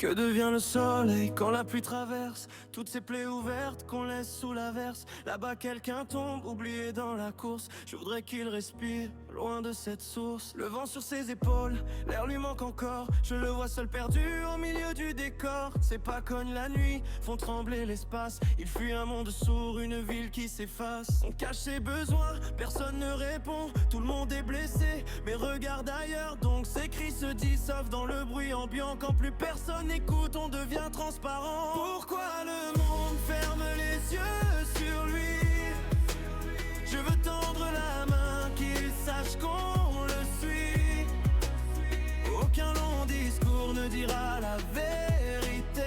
Que devient le soleil quand la pluie traverse toutes ces plaies ouvertes qu'on laisse sous l'averse? Là-bas quelqu'un tombe, oublié dans la course. Je voudrais qu'il respire, loin de cette source. Le vent sur ses épaules, l'air lui manque encore. Je le vois seul perdu au milieu du décor. Ses pas cognent la nuit, font trembler l'espace. Il fuit un monde sourd, une ville qui s'efface. On cache ses besoins, personne ne répond. Tout le monde est blessé, mais regarde ailleurs. Donc ses cris se dissolvent dans le bruit ambiant. Quand plus personne écoute, on devient transparent. Pourquoi le monde ferme les yeux sur lui? Je veux tendre la main, qu'il sache qu'on le suit. Aucun long discours ne dira la vérité.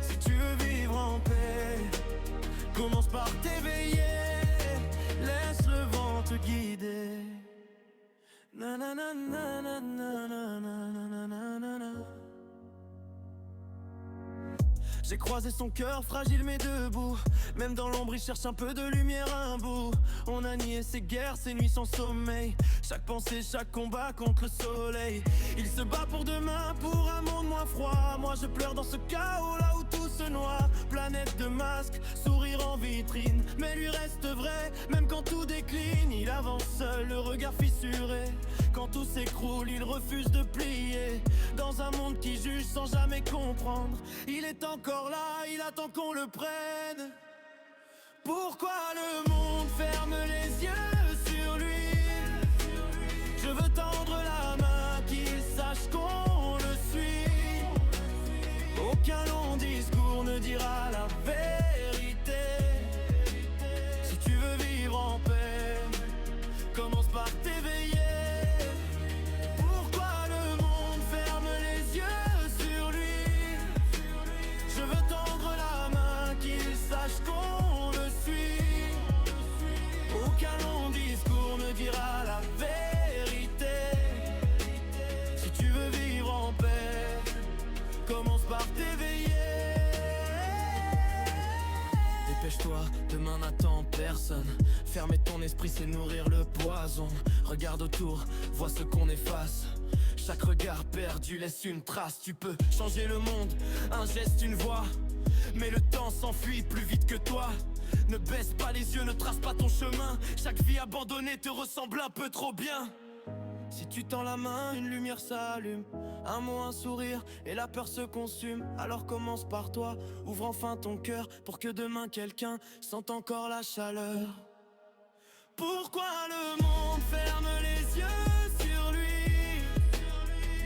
Si tu veux vivre en paix, commence par t'éveiller. Laisse le vent te guider. Na na na na na na na na na na na. J'ai croisé son cœur fragile mais debout. Même dans l'ombre il cherche un peu de lumière un bout. On a nié ses guerres, ses nuits sans sommeil. Chaque pensée, chaque combat contre le soleil. Il se bat pour demain, pour un monde moins froid. Moi je pleure dans ce chaos là où tout se noie. Planète de masques, sourire en vitrine. Mais lui reste vrai, même quand tout décline. Il avance seul, le regard fissuré. Quand tout s'écroule, il refuse de plier. Dans un monde qui juge sans jamais comprendre. Il est encore là, il attend qu'on le prenne. Pourquoi le monde ferme les yeux sur lui? Je veux tendre la main, qu'il sache qu'on le suit. Aucun long discours ne dira la vérité. Si tu veux vivre en paix, commence par t'éveiller. Pourquoi le monde ferme les yeux sur lui? Je veux tendre la main, qu'il sache qu'on le suit. Aucun long discours ne dira la vérité. Si tu veux vivre en paix, commence par t'éveiller. Dépêche-toi, demain n'attend personne. Fermer ton esprit, c'est nourrir le poison. Regarde autour, vois ce qu'on efface. Chaque regard perdu laisse une trace. Tu peux changer le monde, un geste, une voix. Mais le temps s'enfuit plus vite que toi. Ne baisse pas les yeux, ne trace pas ton chemin. Chaque vie abandonnée te ressemble un peu trop bien. Si tu tends la main, une lumière s'allume. Un mot, un sourire, et la peur se consume. Alors commence par toi, ouvre enfin ton cœur. Pour que demain quelqu'un sente encore la chaleur. Pourquoi le monde ferme les yeux sur lui?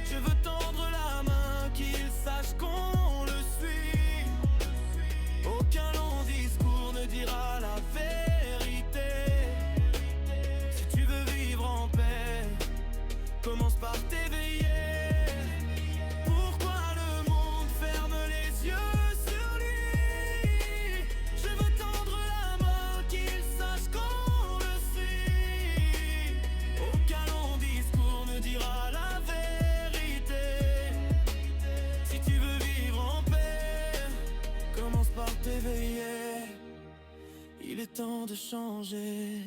Je veux tendre la main, qu'il sache qu'on le suit. Aucun long discours ne dira la vérité. Si tu veux vivre en paix, commence par t'éveiller. Pourquoi le monde ferme les yeux sur lui? Je veux tendre la main, qu'il sache qu'on le suit. Aucun long discours ne dira la vérité. Si tu veux vivre en paix, commence par t'éveiller. Il est temps de changer.